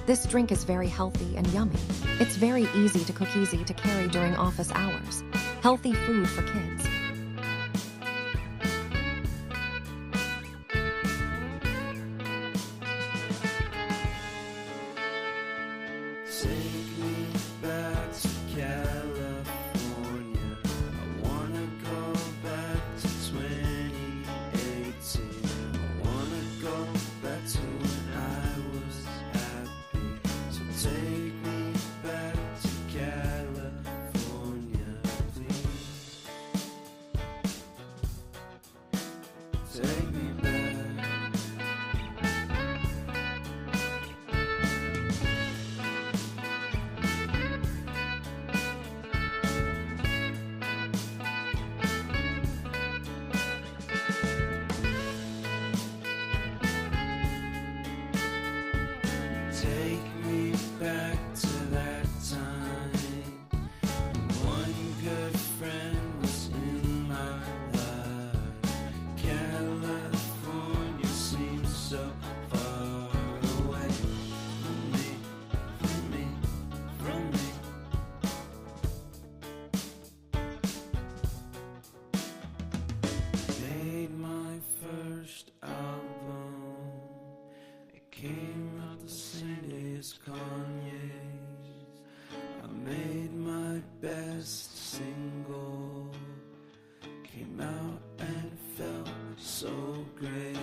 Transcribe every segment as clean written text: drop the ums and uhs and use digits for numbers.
This drink is very healthy and yummy. It's very easy to cook, easy to carry during office hours. Healthy food for kids. Take me back to California. I wanna go back to 2018. I wanna go back to when I was happy. So take me back to California, please. Take me back. Take me back to that time. One good friend was in my life. California seems so far away from me, from me, from me. Made my first album. It came out the same day as Kanye's. I made my best single. Came out and felt so great.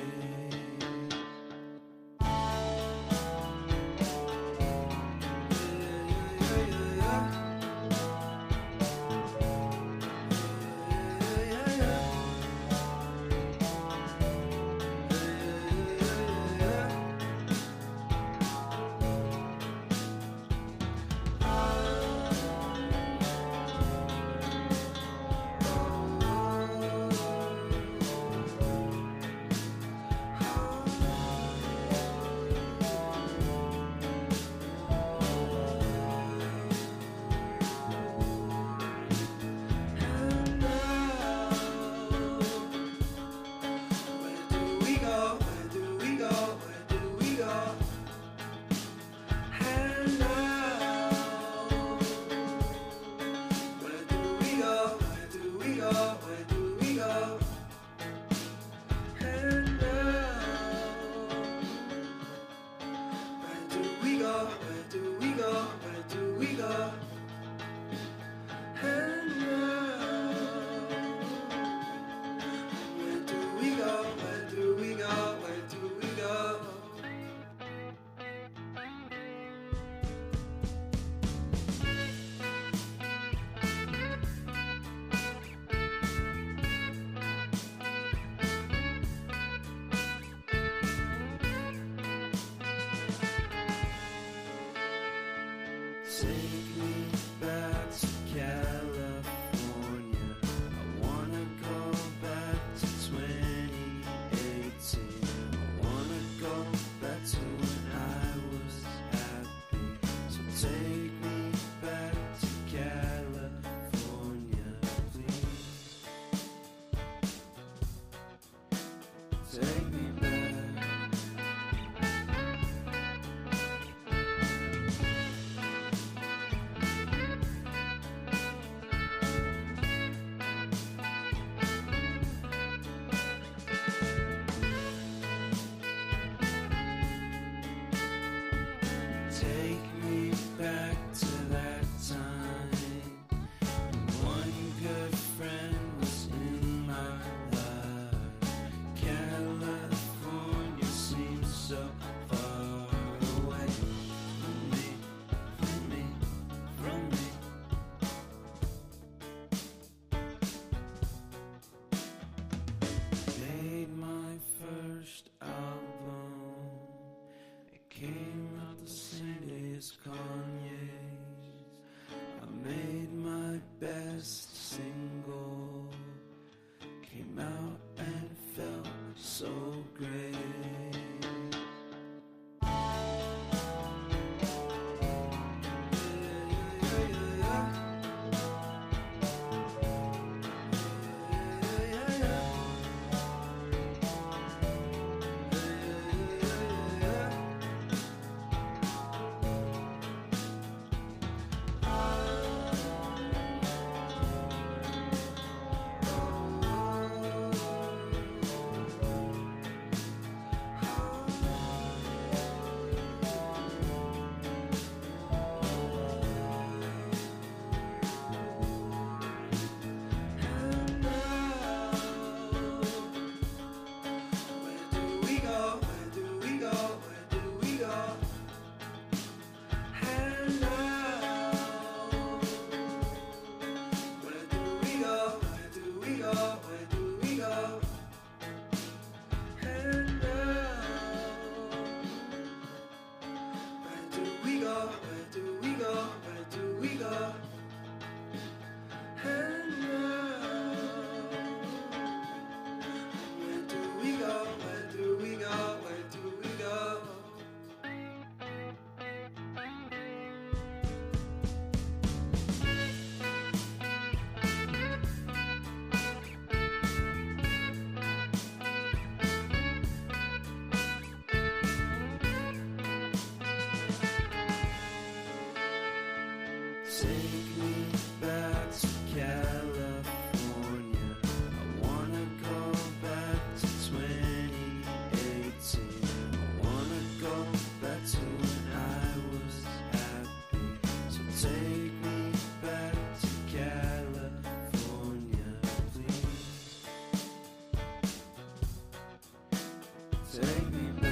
take me back.